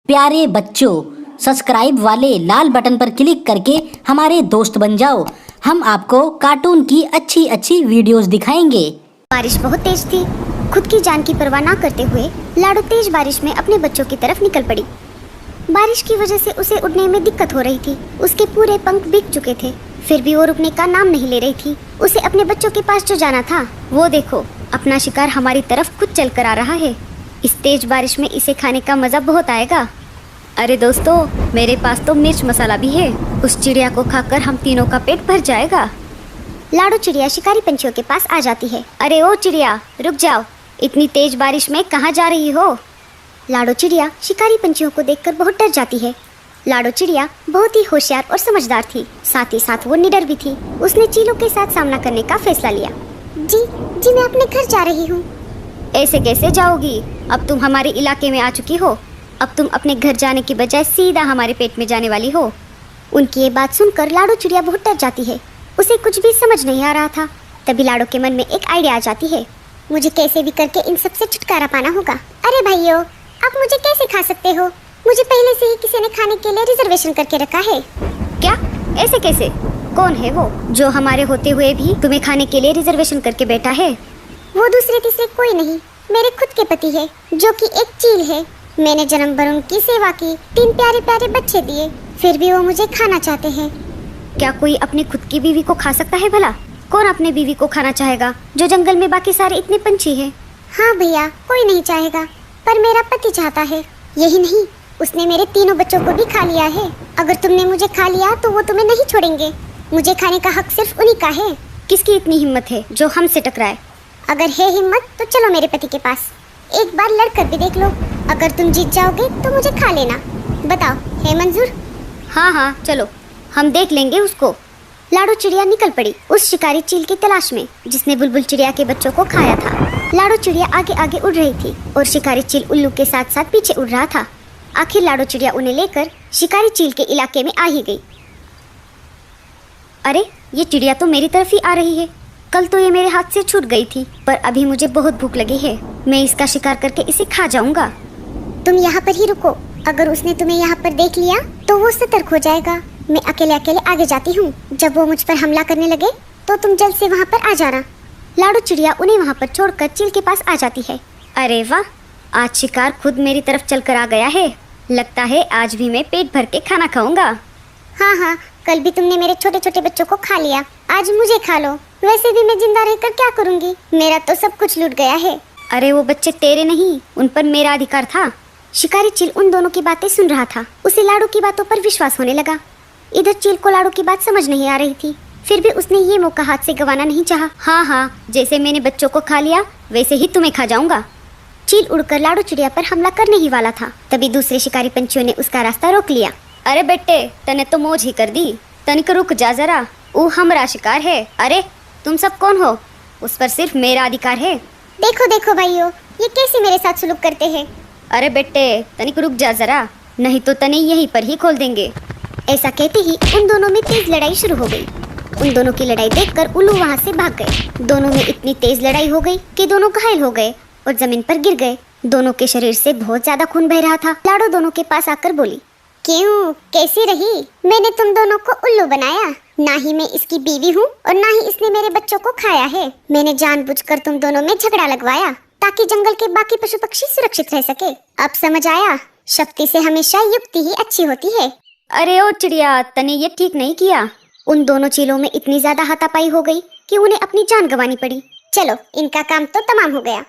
प्यारे बच्चों, सब्सक्राइब वाले लाल बटन पर क्लिक करके हमारे दोस्त बन जाओ। हम आपको कार्टून की अच्छी अच्छी वीडियोस दिखाएंगे। बारिश बहुत तेज थी। खुद की जान की परवाह ना करते हुए लाडो तेज बारिश में अपने बच्चों की तरफ निकल पड़ी। बारिश की वजह से उसे उड़ने में दिक्कत हो रही थी। उसके पूरे पंख भीग चुके थे, फिर भी वो रुकने का नाम नहीं ले रही थी। उसे अपने बच्चों के पास जो जाना था, वो देखो, अपना शिकार हमारी तरफ खुद चल कर आ रहा है। इस तेज बारिश में इसे खाने का मजा बहुत आएगा। अरे दोस्तों, मेरे पास तो मिर्च मसाला भी है। उस चिड़िया को खाकर हम तीनों का पेट भर जाएगा। लाडो चिड़िया शिकारी पंछियों के पास आ जाती है। अरे ओ चिड़िया, रुक जाओ, इतनी तेज बारिश में कहाँ जा रही हो? लाडो चिड़िया शिकारी पंछियों को देखकर बहुत डर जाती है। लाडो चिड़िया बहुत ही होशियार और समझदार थी, साथ ही साथ वो निडर भी थी। उसने चीलों के साथ सामना करने का फैसला लिया। जी मैं अपने घर जा रही हूँ। ऐसे कैसे जाओगी? अब तुम हमारे इलाके में आ चुकी हो। अब तुम अपने घर जाने की बजाय सीधा हमारे पेट में जाने वाली हो। उनकी ये बात सुनकर लाडो चिड़िया बहुत डर जाती है। उसे कुछ भी समझ नहीं आ रहा था। तभी लाडो के मन में एक आइडिया आ जाती है। मुझे कैसे भी करके इन सबसे छुटकारा पाना होगा। अरे भाइयों, आप मुझे कैसे खा सकते हो? मुझे पहले से ही किसी ने खाने के लिए रिजर्वेशन करके रखा है। क्या? ऐसे कैसे? कौन है वो जो हमारे होते हुए भी तुम्हें खाने के लिए रिजर्वेशन करके बैठा है? वो दूसरे तीसरे कोई नहीं, मेरे खुद के पति है, जो कि एक चील है। मैंने जन्म भर उनकी सेवा की, 3 प्यारे प्यारे बच्चे दिए, फिर भी वो मुझे खाना चाहते हैं। क्या कोई अपनी खुद की बीवी को खा सकता है भला? कौन अपने बीवी को खाना चाहेगा जो जंगल में बाकी सारे इतने पंछी हैं? हाँ भैया, कोई नहीं चाहेगा, पर मेरा पति चाहता है। यही नहीं, उसने मेरे तीनों बच्चों को भी खा लिया है। अगर तुमने मुझे खा लिया तो वो तुम्हें नहीं छोड़ेंगे। मुझे खाने का हक सिर्फ उन्हीं का है। किसकी इतनी हिम्मत है जो हमसे टकराए? अगर है हिम्मत तो चलो मेरे पति के पास, एक बार लड़कर भी देख लो। अगर तुम जीत जाओगे तो मुझे खा लेना। बताओ, है मंजूर? हाँ, चलो, हम देख लेंगे उसको। लाडो चिड़िया निकल पड़ी उस शिकारी चील की तलाश में जिसने बुलबुल चिड़िया के बच्चों को खाया था। लाडो चिड़िया आगे आगे उड़ रही थी और शिकारी चील उल्लू के साथ साथ पीछे उड़ रहा था। आखिर लाडो चिड़िया उन्हें लेकर शिकारी चील के इलाके में आ ही गई। अरे, ये चिड़िया तो मेरी तरफ ही आ रही है। कल तो ये मेरे हाथ से छूट गई थी, पर अभी मुझे बहुत भूख लगी है। मैं इसका शिकार करके इसे खा जाऊंगा। तुम यहाँ पर ही रुको। अगर उसने तुम्हें यहाँ पर देख लिया तो वो सतर्क हो जाएगा। मैं अकेले अकेले आगे जाती हूँ। जब वो मुझ पर हमला करने लगे तो तुम जल्द से वहाँ पर आ जाना। लाडो चिड़िया उन्हें वहाँ पर छोड़कर चील के पास आ जाती है। अरे वाह, आज शिकार खुद मेरी तरफ चल कर आ गया है। लगता है आज भी मैं पेट भर के खाना खाऊंगा। हाँ, कल भी तुमने मेरे छोटे छोटे बच्चों को खा लिया, आज मुझे खा लो। वैसे भी मैं जिंदा रहकर क्या करूंगी? मेरा तो सब कुछ लूट गया है। अरे वो बच्चे तेरे नहीं, उन पर मेरा अधिकार था। शिकारी चील उन दोनों की बातें सुन रहा था। उसे लाडो की बातों पर विश्वास होने लगा। इधर चील को लाडो की बात समझ नहीं आ रही थी, फिर भी उसने ये मौका हाथ से गंवाना नहीं चाहा। हाँ, जैसे मैंने बच्चों को खा लिया वैसे ही तुम्हें खा जाऊंगा। चील उड़कर लाडो चिड़िया पर हमला करने ही वाला था, तभी दूसरे शिकारी पंछियों ने उसका रास्ता रोक लिया। अरे बेटे, तने तो मौज ही कर दी। तनिक रुक जा जरा, वो हमारा शिकार है। अरे तुम सब कौन हो? उस पर सिर्फ मेरा अधिकार है। देखो भाइयों, ये कैसे मेरे साथ सुलूक करते हैं? अरे बेटे, तनिक रुक जा जरा, नहीं तो तने यहीं पर ही खोल देंगे। ऐसा कहते ही उन दोनों में तेज लड़ाई शुरू हो गई। उन दोनों की लड़ाई देखकर उल्लू वहाँ से भाग गए। दोनों में इतनी तेज लड़ाई हो गई कि दोनों घायल हो गए और जमीन पर गिर गए। दोनों के शरीर से बहुत ज्यादा खून बह रहा था। लाडो दोनों के पास आकर बोली, क्यों, कैसी रही? मैंने तुम दोनों को उल्लू बनाया? ना ही मैं इसकी बीवी हूँ और ना ही इसने मेरे बच्चों को खाया है। मैंने जानबूझकर तुम दोनों में झगड़ा लगवाया ताकि जंगल के बाकी पशु पक्षी सुरक्षित रह सके। अब समझ आया, शक्ति से हमेशा युक्ति ही अच्छी होती है। अरे ओ चिड़िया, तने ये ठीक नहीं किया। उन दोनों चीलों में इतनी ज्यादा हाथापाई हो गई कि उन्हें अपनी जान गंवानी पड़ी। चलो, इनका काम तो तमाम हो गया।